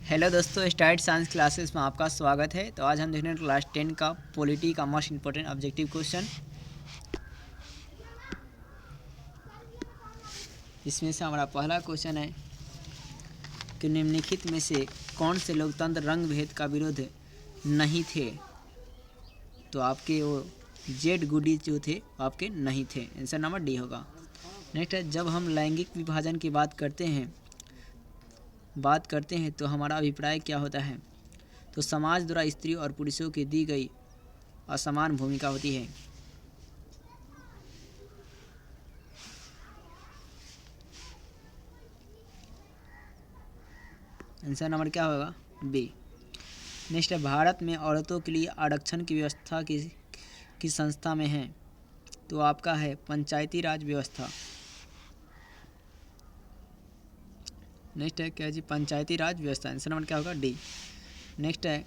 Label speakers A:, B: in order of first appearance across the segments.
A: Hello दोस्तों, start science classes में आपका स्वागत है। तो आज हम देखने क्लास 10 का पॉलिटी का मोस्ट इंपॉर्टेंट ऑब्जेक्टिव क्वेश्चन। इसमें से हमारा पहला क्वेश्चन है कि निम्नलिखित में से कौन से लोकतंत्र रंग भेद का विरोध नहीं थे। तो आपके वो जेड गुडी जो थे आपके नहीं थे। आंसर नंबर डी होगा। नेक्स्ट है, जब हम लैंगिक विभाजन की बात करते हैं तो हमारा अभिप्राय क्या होता है। तो समाज द्वारा स्त्री और पुरुषों की दी गई असमान भूमिका होती है। आंसर नंबर क्या होगा, बी। नेक्स्ट है, भारत में औरतों के लिए आरक्षण की व्यवस्था की संस्था में है। तो आपका है पंचायती राज व्यवस्था। नेक्स्ट है क्या जी, पंचायती राज व्यवस्था। आंसर नंबर क्या होगा, डी। नेक्स्ट है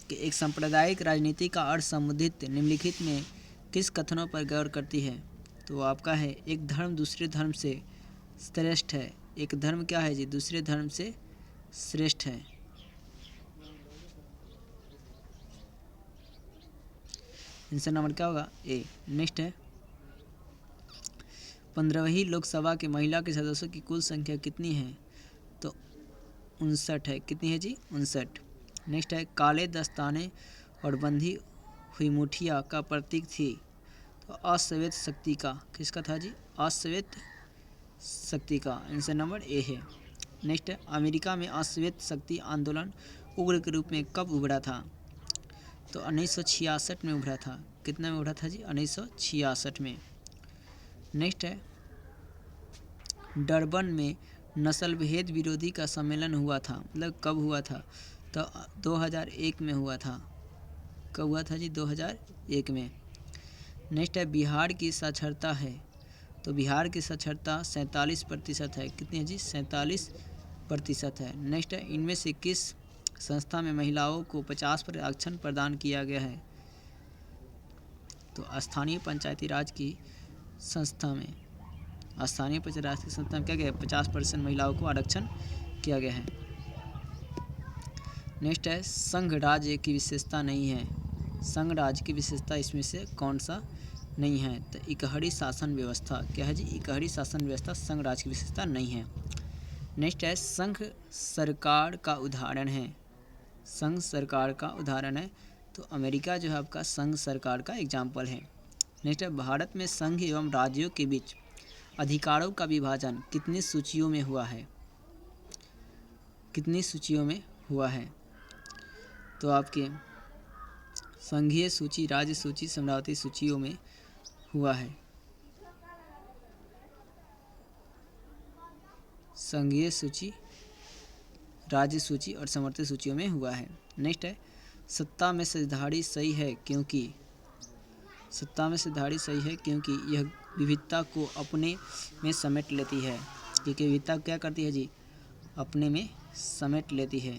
A: कि एक सांप्रदायिक राजनीति का अर्थ संबंधित निम्नलिखित में किस कथनों पर गौर करती है। तो आपका है एक धर्म दूसरे धर्म से श्रेष्ठ है। एक धर्म क्या है जी, दूसरे धर्म से श्रेष्ठ है। आंसर नंबर क्या होगा, ए। नेक्स्ट है, 15वीं लोकसभा की महिला के सदस्यों की कुल संख्या कितनी है। तो 59 है। कितनी है जी, 59। नेक्स्ट है, काले दस्ताने और बंधी हुई मुठिया का प्रतीक थी। तो अश्वेत शक्ति का, किसका था जी, अश्वेत शक्ति का। आंसर नंबर ए है। नेक्स्ट है, अमेरिका में अश्वेत शक्ति आंदोलन उग्र के रूप में कब उभरा था। तो 1966 में उभरा था। कितने में उभरा था जी, 1966 में। नेक्स्ट है, डरबन में नस्ल भेद विरोधी का सम्मेलन हुआ था। मतलब कब हुआ था। तो 2001 में हुआ था। कब हुआ था जी, 2001 में। नेक्स्ट है, बिहार की साक्षरता है। तो बिहार की साक्षरता 47% है। कितनी है जी, 47% है। नेक्स्ट है, इनमें से किस संस्था में महिलाओं को 50% आरक्षण प्रदान किया गया है। तो स्थानीय पंचायती राज की संस्था में, स्थानीय पंचायती राज की संस्था में क्या गया, 50% महिलाओं को आरक्षण किया गया है। नेक्स्ट है, संघ राज्य की विशेषता नहीं है। संघ राज्य की विशेषता इसमें से कौन सा नहीं है। तो इकहरी शासन व्यवस्था। क्या है जी, इकहरी शासन व्यवस्था संघ राज्य की विशेषता नहीं है। नेक्स्ट है, संघ सरकार का उदाहरण है। संघ सरकार का उदाहरण है। तो अमेरिका जो है आपका संघ सरकार का एग्जाम्पल है। नेक्स्ट है, भारत में संघ एवं राज्यों के बीच अधिकारों का विभाजन कितनी सूचियों में हुआ है। कितनी सूचियों में हुआ है। तो आपके संघीय सूची, राज्य सूची, साम्राज्यवादी सूचियों में हुआ है। संघीय सूची, राज्य सूची और साम्राज्यवादी सूचियों में हुआ है। नेक्स्ट है, सत्ता में साझेदारी सही है क्योंकि, सत्ता में साझेदारी सही है क्योंकि यह विविधता को अपने में समेट लेती है। क्योंकि विविधता क्या करती है जी, अपने में समेट लेती है।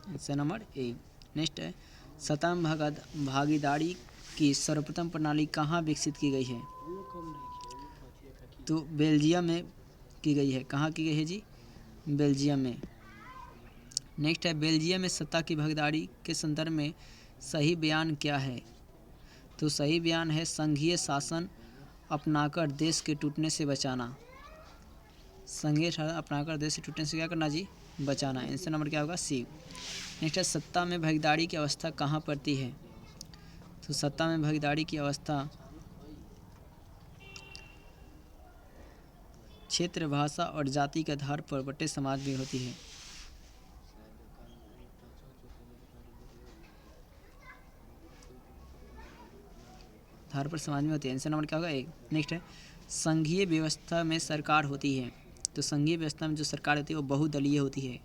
A: Answer number A. नेक्स्ट है, सत्ता में भागीदारी की सर्वप्रथम प्रणाली कहाँ विकसित की गई है। तो बेल्जियम में की गई है। कहाँ की गई है जी, बेल्जियम में। नेक्स्ट है, बेल्जियम में सत्ता की भागीदारी के संदर्भ में सही बयान क्या है। तो सही बयान है संघीय शासन अपनाकर देश के टूटने से बचाना। संघीय शासन अपनाकर देश से टूटने से क्या करना जी, बचाना। आंसर नंबर क्या होगा, सी। नेक्स्ट है, सत्ता में भागीदारी की अवस्था कहाँ पड़ती है। तो सत्ता में भागीदारी की अवस्था क्षेत्र, भाषा और जाति के आधार पर बटे समाज में होती है। आधार पर समाज में होती है। आंसर नंबर क्या होगा, एक। नेक्स्ट है, संघीय व्यवस्था में सरकार होती है। तो संघीय व्यवस्था में जो सरकार होती है वो बहुदलीय होती है।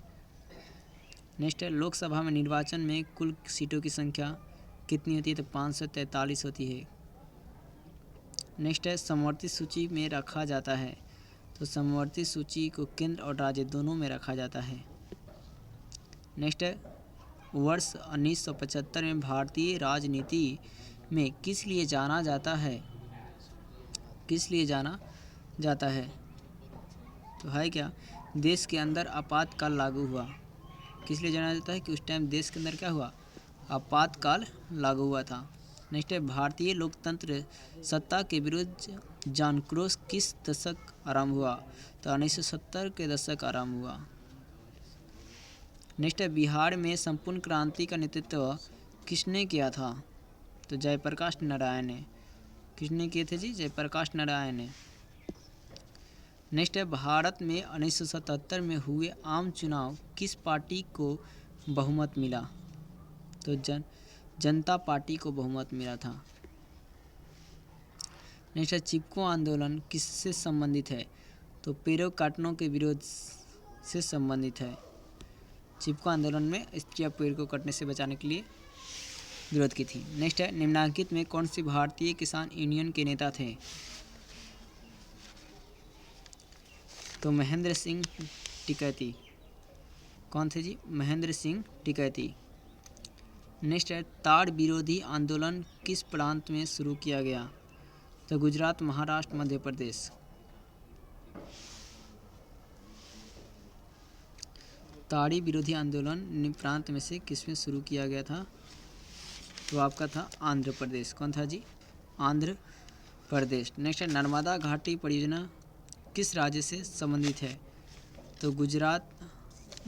A: नेक्स्ट है, लोकसभा में निर्वाचन में कुल सीटों की संख्या कितनी होती है। तो 543 होती है। नेक्स्ट है, समवर्ती सूची में रखा जाता है। तो समवर्ती सूची को केंद्र और राज्य दोनों में रखा जाता है। नेक्स्ट है, वर्ष 1975 में भारतीय राजनीति में किस लिए जाना जाता है। किस लिए जाना जाता है। तो है क्या, देश के अंदर आपातकाल लागू हुआ। किस लिए जाना जाता है कि उस टाइम देश के अंदर क्या हुआ, आपातकाल लागू हुआ था। नेक्स्ट है भारतीय लोकतंत्र सत्ता के विरुद्ध जनाक्रोश किस दशक आरंभ हुआ, तो 1970 के दशक आरंभ हुआ। नेक्स्ट है बिहार में संपूर्ण क्रांति का नेतृत्व किसने किया था, तो जयप्रकाश नारायण ने। किसने किए थे जी, जयप्रकाश नारायण ने। नेक्स्ट है भारत में 1977 में हुए आम चुनाव किस पार्टी को बहुमत मिला, तो जनता पार्टी को बहुमत मिला था। नेक्स्ट है चिपको आंदोलन किससे संबंधित है, तो पेड़ों काटने के विरोध से संबंधित है। चिपको आंदोलन में स्त्रियां पेड़ को कटने से बचाने के लिए विरोध की थी। नेक्स्ट है निम्नलिखित में कौन से भारतीय किसान यूनियन के नेता थे, तो महेंद्र सिंह टिकैती। कौन थे जी, महेंद्र सिंह टिकैती। नेक्स्ट है ताड़ विरोधी आंदोलन किस प्रांत में शुरू किया गया, तो गुजरात, महाराष्ट्र, मध्य प्रदेश। ताड़ी विरोधी आंदोलन निम्न प्रांत में से किस में शुरू किया गया था, तो आपका था आंध्र प्रदेश। कौन था जी, आंध्र प्रदेश। नेक्स्ट है नर्मदा घाटी परियोजना किस राज्य से संबंधित है, तो Gujarat,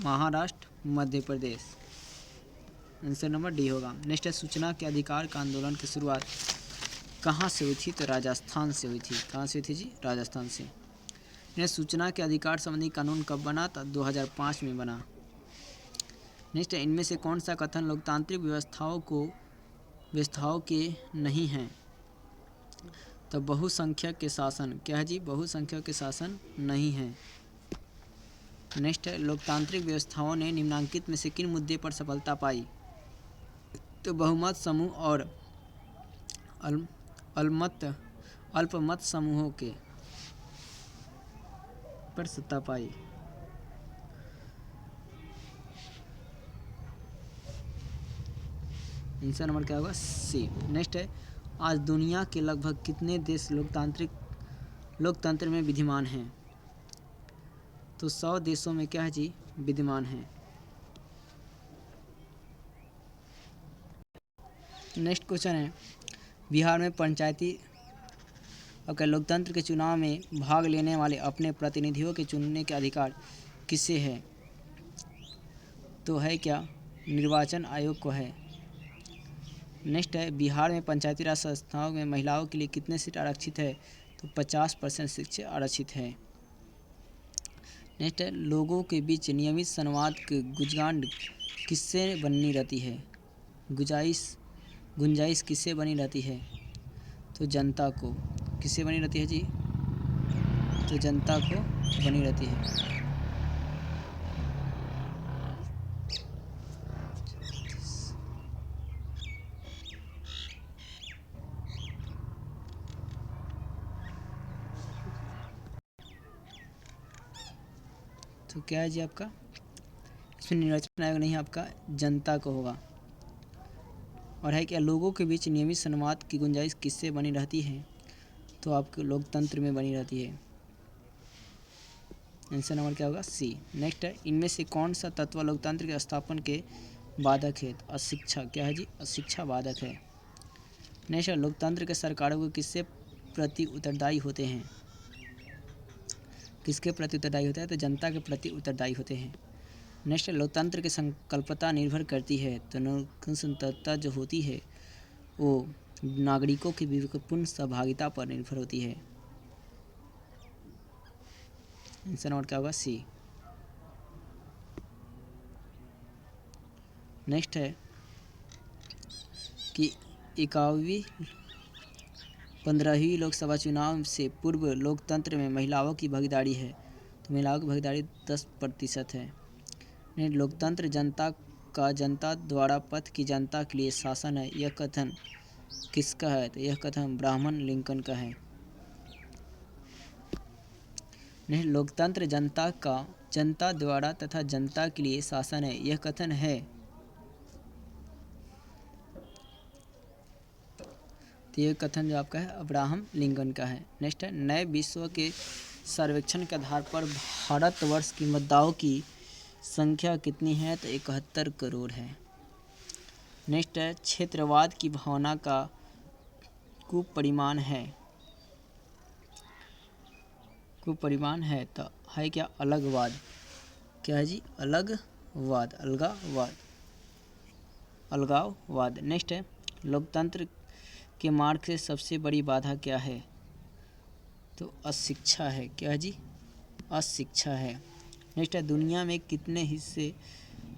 A: Maharashtra, Madhya Pradesh. Answer number D होगा। नेक्स्ट है सूचना के अधिकार का आंदोलन की शुरुआत कहाँ से हुई थी, तो राजस्थान से हुई थी। कहाँ से हुई थी जी, राजस्थान से। नेक्स्ट सूचना के अधिकार संबंधी कानून कब बना, तो 2005 में बना। नेक्स्ट है इनमें से कौन सा कथन लोकतांत्रिक व्यवस्थाओं के नहीं हैं, तो बहुसंख्यक के शासन। क्या है जी, बहुसंख्यक के शासन नहीं है। नेक्स्ट है लोकतांत्रिक व्यवस्थाओं ने निम्नलिखित में से किन मुद्दे पर सफलता पाई, तो बहुमत समूह और अल्पमत समूहों के पर सत्ता पाई। आंसर नंबर क्या होगा, सी। नेक्स्ट है आज दुनिया के लगभग कितने देश लोकतंत्र में विद्यमान हैं, तो 100 देशों में क्या है जी, विद्यमान हैं। नेक्स्ट क्वेश्चन है बिहार में पंचायती लोकतंत्र के चुनाव में भाग लेने वाले अपने प्रतिनिधियों के चुनने के अधिकार किसे है, तो है क्या, निर्वाचन आयोग को है। नेक्स्ट है बिहार में पंचायती राज संस्थाओं में महिलाओं के लिए कितने सीट आरक्षित है, तो 50% सीट आरक्षित है। नेक्स्ट है लोगों के बीच नियमित संवाद की गुंजाइश किससे बनी रहती है, गुंजाइश किससे बनी रहती है, तो जनता को। किससे बनी रहती है जी, तो जनता को बनी रहती है। तो क्या है जी आपका, इसमें निर्वाचन आयोग नहीं, आपका जनता को होगा। और है क्या लोगों के बीच नियमित संवाद की गुंजाइश किससे बनी रहती है, तो आपके लोकतंत्र में बनी रहती है। आंसर नंबर क्या होगा, सी। नेक्स्ट है इनमें से कौन सा तत्व लोकतंत्र के स्थापन के बाधक है, तो अशिक्षा। क्या है जी, अशिक्षा बाधक है। नेक्स्ट है लोकतंत्र के सरकारों को किससे प्रति उत्तरदायी होते हैं, किसके प्रति उत्तरदायी होता है, तो जनता के प्रति उत्तरदायी होते हैं। नेक्स्ट लोकतंत्र की संकल्पता निर्भर करती है, तो लोकतंत्रता जो होती है वो नागरिकों की विवेकपूर्ण सहभागिता पर निर्भर होती है। आंसर नंबर क्या होगा, सी। नेक्स्ट है कि 15वीं लोकसभा चुनाव से पूर्व लोकतंत्र में महिलाओं की भागीदारी है, तो महिलाओं की भागीदारी 10% है। लोकतंत्र जनता का जनता द्वारा पथ की जनता के लिए शासन है, यह कथन किसका है, तो यह कथन अब्राहम लिंकन का है। नहीं लोकतंत्र जनता का जनता द्वारा तथा जनता के लिए शासन है, यह कथन है, तो यह कथन जो आपका है अब्राहम लिंकन का है। नेक्स्ट है नए विश्व के सर्वेक्षण के आधार पर भारतवर्ष की मतदाताओं की संख्या कितनी है? तो 71 करोड़ है। नेक्स्ट है, क्षेत्रवाद की भावना का कुपरिमाण है तो है क्या? अलगवाद। क्या है जी? अलगाववाद। नेक्स्ट है, लोकतंत्र के मार्ग से सबसे बड़ी बाधा क्या है? तो अशिक्षा है। क्या है जी? अशिक्षा है। नेक्स्ट है, दुनिया में कितने हिस्से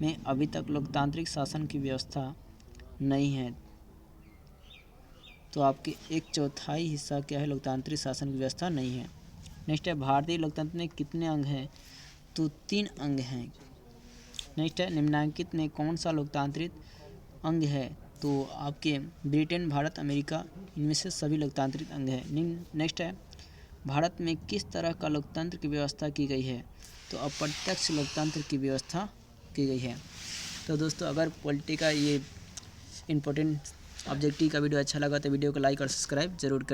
A: में अभी तक लोकतांत्रिक शासन की व्यवस्था नहीं है? तो आपके 1/4 हिस्सा क्या है? लोकतांत्रिक शासन की व्यवस्था नहीं है। नेक्स्ट है, भारतीय लोकतंत्र में कितने अंग हैं? तो 3 अंग हैं। नेक्स्ट है, निम्नलिखित में कौन सा लोकतांत्रिक अंग है? तो आपके ब्रिटेन, भारत, अमेरिका, इनमें से सभी लोकतांत्रिक अंग है। नेक्स्ट है, भारत में किस तरह का लोकतंत्र की व्यवस्था की गई है? तो अप्रत्यक्ष लोकतंत्र की व्यवस्था की गई है। तो दोस्तों, अगर पॉलिटी का ये इम्पोर्टेंट ऑब्जेक्टिव का वीडियो अच्छा लगा तो वीडियो को लाइक और सब्सक्राइब जरूर करें।